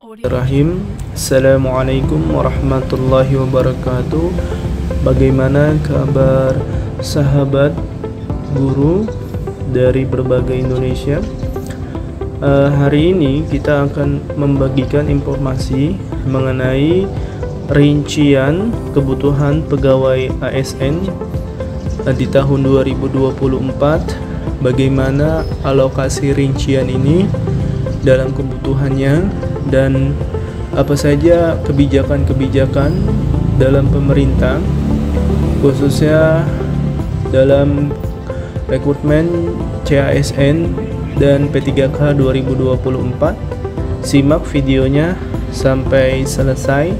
Bismillahirrahmanirrahim. Assalamualaikum warahmatullahi wabarakatuh. Bagaimana kabar sahabat guru dari berbagai Indonesia? Hari ini kita akan membagikan informasi mengenai rincian kebutuhan pegawai ASN di tahun 2024. Bagaimana alokasi rincian ini dalam kebutuhannya, dan apa saja kebijakan-kebijakan dalam pemerintah khususnya dalam rekrutmen CASN dan P3K 2024. Simak videonya sampai selesai.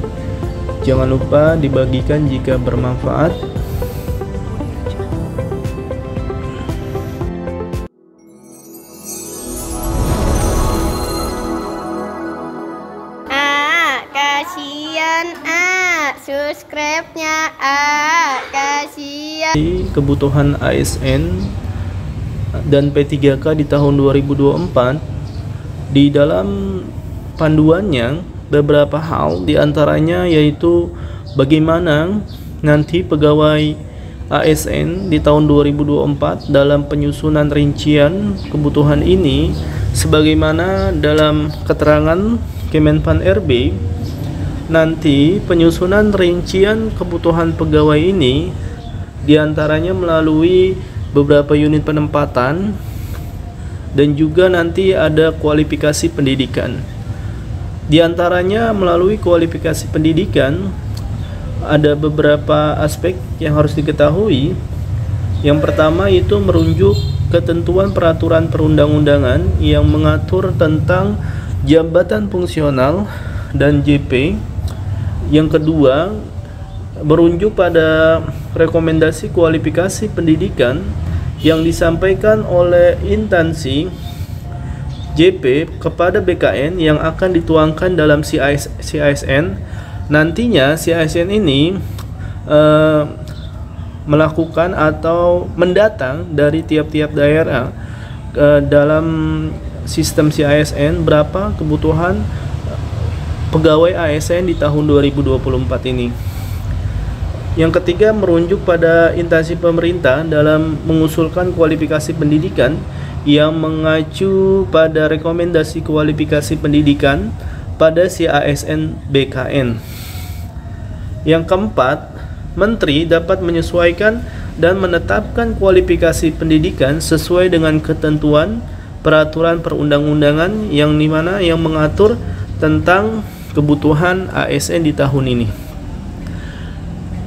Jangan lupa dibagikan jika bermanfaat. Kasian subscribe-nya kasian. Kebutuhan ASN dan P3K di tahun 2024, di dalam panduannya beberapa hal, diantaranya yaitu bagaimana nanti pegawai ASN di tahun 2024 dalam penyusunan rincian kebutuhan ini, sebagaimana dalam keterangan Kemenpan RB. Nanti penyusunan rincian kebutuhan pegawai ini diantaranya melalui beberapa unit penempatan, dan juga nanti ada kualifikasi pendidikan. Diantaranya melalui kualifikasi pendidikan ada beberapa aspek yang harus diketahui. Yang pertama itu merujuk ketentuan peraturan perundang-undangan yang mengatur tentang jabatan fungsional dan JP. Yang kedua, merujuk pada rekomendasi kualifikasi pendidikan yang disampaikan oleh instansi JP kepada BKN yang akan dituangkan dalam CASN. Nantinya CASN ini melakukan atau mendatang dari tiap-tiap daerah dalam sistem CASN berapa kebutuhan pegawai ASN di tahun 2024 ini. Yang ketiga, merujuk pada instansi pemerintah dalam mengusulkan kualifikasi pendidikan yang mengacu pada rekomendasi kualifikasi pendidikan pada CASN BKN. Yang keempat, Menteri dapat menyesuaikan dan menetapkan kualifikasi pendidikan sesuai dengan ketentuan peraturan perundang-undangan yang dimana yang mengatur tentang kebutuhan ASN di tahun ini.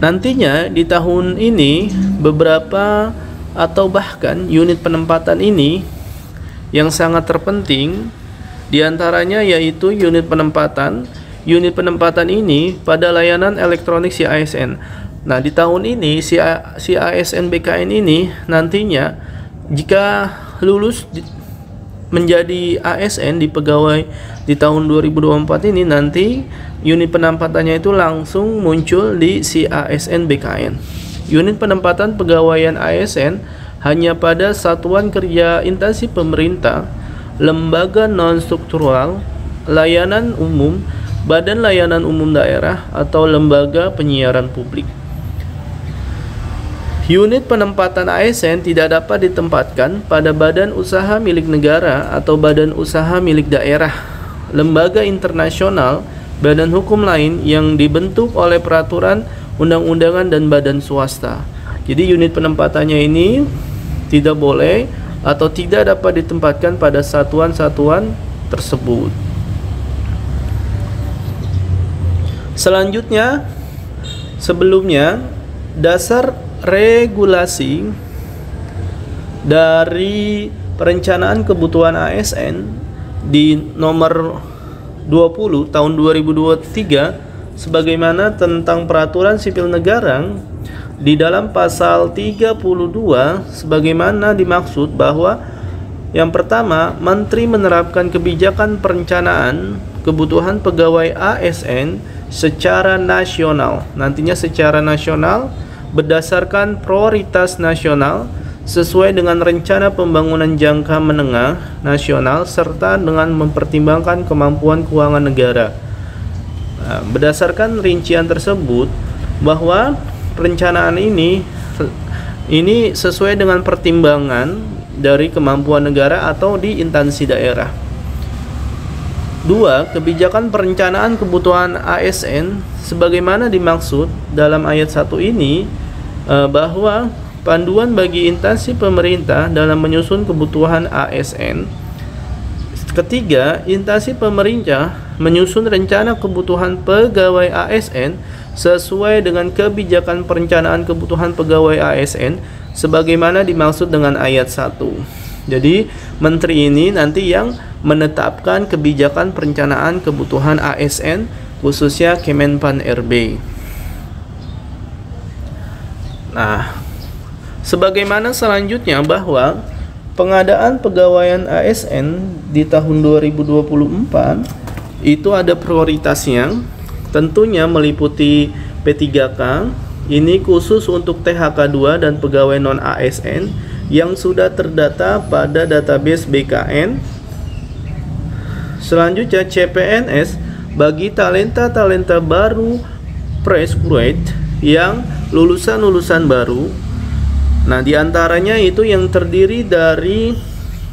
Nantinya di tahun ini beberapa atau bahkan unit penempatan ini yang sangat terpenting, diantaranya yaitu unit penempatan. Unit penempatan ini pada layanan elektronik CASN. Nah, di tahun ini CASN BKN ini nantinya jika lulus menjadi ASN di pegawai di tahun 2024 ini, nanti unit penempatannya itu langsung muncul di CASN BKN. Unit penempatan pegawaian ASN hanya pada satuan kerja instansi pemerintah, lembaga non-struktural, layanan umum, badan layanan umum daerah, atau lembaga penyiaran publik. Unit penempatan ASN tidak dapat ditempatkan pada badan usaha milik negara atau badan usaha milik daerah, lembaga internasional, badan hukum lain yang dibentuk oleh peraturan undang-undangan dan badan swasta. Jadi unit penempatannya ini tidak boleh atau tidak dapat ditempatkan pada satuan-satuan tersebut. Selanjutnya, sebelumnya dasar regulasi dari perencanaan kebutuhan ASN di nomor 20 tahun 2023 sebagaimana tentang peraturan sipil negara, di dalam pasal 32 sebagaimana dimaksud bahwa yang pertama, Menteri menerapkan kebijakan perencanaan kebutuhan pegawai ASN secara nasional. Nantinya secara nasional berdasarkan prioritas nasional sesuai dengan rencana pembangunan jangka menengah nasional serta dengan mempertimbangkan kemampuan keuangan negara. Berdasarkan rincian tersebut, bahwa perencanaan ini sesuai dengan pertimbangan dari kemampuan negara atau di instansi daerah. 2. Kebijakan perencanaan kebutuhan ASN sebagaimana dimaksud dalam ayat 1 ini, bahwa panduan bagi instansi pemerintah dalam menyusun kebutuhan ASN. Ketiga, instansi pemerintah menyusun rencana kebutuhan pegawai ASN sesuai dengan kebijakan perencanaan kebutuhan pegawai ASN sebagaimana dimaksud dengan ayat 1. Jadi, menteri ini nanti yang menetapkan kebijakan perencanaan kebutuhan ASN khususnya Kemenpan RB. Nah, sebagaimana selanjutnya bahwa pengadaan pegawaian ASN di tahun 2024 itu ada prioritasnya, tentunya meliputi P3K, ini khusus untuk THK2 dan pegawai non ASN yang sudah terdata pada database BKN. Selanjutnya CPNS bagi talenta-talenta baru fresh graduate yang lulusan baru. Nah, diantaranya itu yang terdiri dari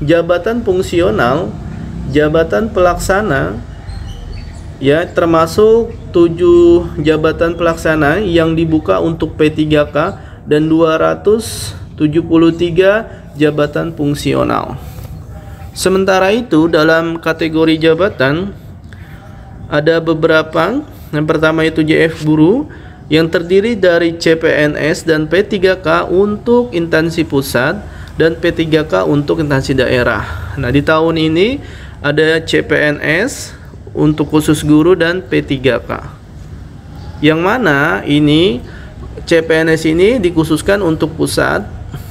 jabatan fungsional, jabatan pelaksana, ya, termasuk 7 jabatan pelaksana yang dibuka untuk P3K dan 273 jabatan fungsional. Sementara itu dalam kategori jabatan ada beberapa. Yang pertama itu JF guru yang terdiri dari CPNS dan P3K untuk instansi pusat dan P3K untuk instansi daerah. Nah, di tahun ini ada CPNS untuk khusus guru dan P3K. Yang mana ini CPNS ini dikhususkan untuk pusat,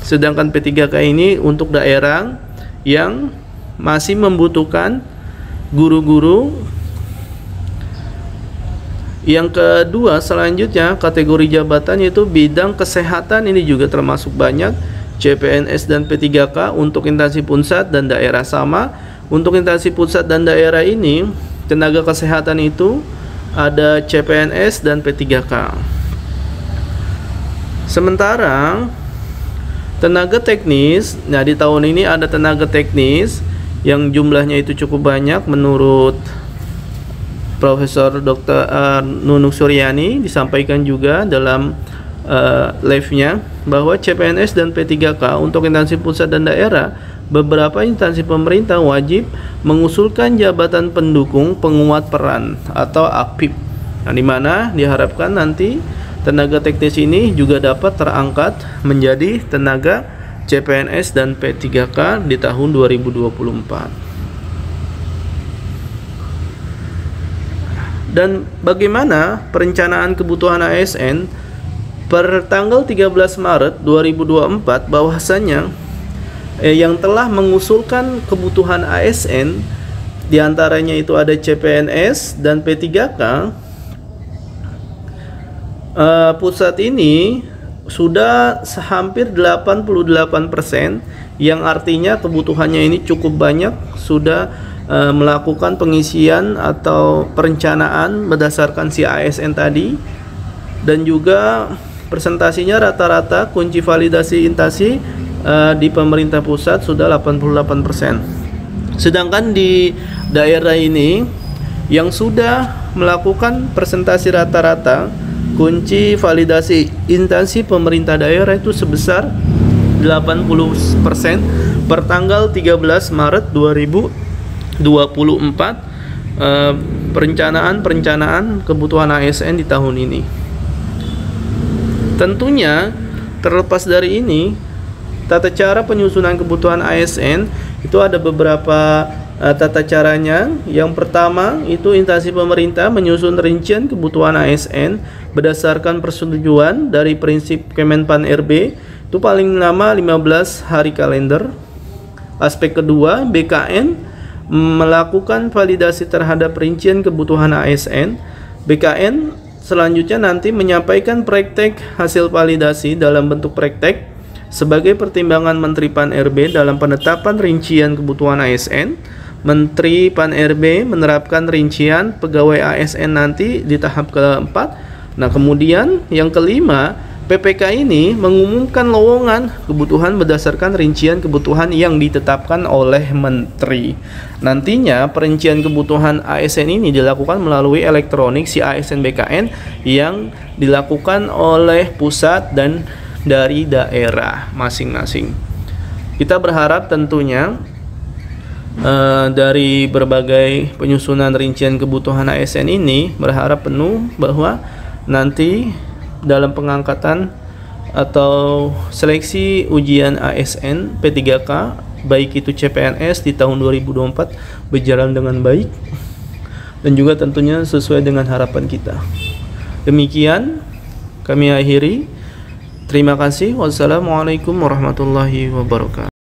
sedangkan P3K ini untuk daerah yang masih membutuhkan guru-guru. Yang kedua selanjutnya kategori jabatan yaitu bidang kesehatan, ini juga termasuk banyak CPNS dan P3K untuk instansi pusat dan daerah sama. Untuk instansi pusat dan daerah ini tenaga kesehatan itu ada CPNS dan P3K. Sementara tenaga teknis, nah di tahun ini ada tenaga teknis yang jumlahnya itu cukup banyak menurut Profesor Dr. Nunuk Suryani, disampaikan juga dalam live-nya bahwa CPNS dan P3K untuk instansi pusat dan daerah, beberapa instansi pemerintah wajib mengusulkan jabatan pendukung penguat peran atau AKPIP. Nah, di mana diharapkan nanti tenaga teknis ini juga dapat terangkat menjadi tenaga CPNS dan P3K di tahun 2024. Dan bagaimana perencanaan kebutuhan ASN per tanggal 13 Maret 2024 bahwasannya yang telah mengusulkan kebutuhan ASN diantaranya itu ada CPNS dan P3K. Pusat ini sudah hampir 88%, yang artinya kebutuhannya ini cukup banyak, sudah melakukan pengisian atau perencanaan berdasarkan si ASN tadi, dan juga presentasinya rata-rata kunci validasi instansi di pemerintah pusat sudah 88%. Sedangkan di daerah ini yang sudah melakukan presentasi rata-rata kunci validasi instansi pemerintah daerah itu sebesar 80% per tanggal 13 Maret 2024 perencanaan kebutuhan ASN di tahun ini. Tentunya terlepas dari ini, tata cara penyusunan kebutuhan ASN itu ada beberapa tata caranya. Yang pertama itu instansi pemerintah menyusun rincian kebutuhan ASN berdasarkan persetujuan dari prinsip Kemenpan RB, itu paling lama 15 hari kalender. Aspek kedua, BKN melakukan validasi terhadap rincian kebutuhan ASN. BKN selanjutnya nanti menyampaikan praktek hasil validasi dalam bentuk praktek sebagai pertimbangan Menteri Pan-RB dalam penetapan rincian kebutuhan ASN, Menteri Pan-RB menerapkan rincian pegawai ASN nanti di tahap keempat. Nah, kemudian yang kelima, PPK ini mengumumkan lowongan kebutuhan berdasarkan rincian kebutuhan yang ditetapkan oleh Menteri. Nantinya perincian kebutuhan ASN ini dilakukan melalui elektronik si ASN BKN yang dilakukan oleh pusat dan dari daerah masing-masing. Kita berharap tentunya dari berbagai penyusunan rincian kebutuhan ASN ini berharap penuh bahwa nanti dalam pengangkatan atau seleksi ujian ASN P3K baik itu CPNS di tahun 2024 berjalan dengan baik dan juga tentunya sesuai dengan harapan kita. Demikian kami akhiri. Terima kasih. Wassalamualaikum warahmatullahi wabarakatuh.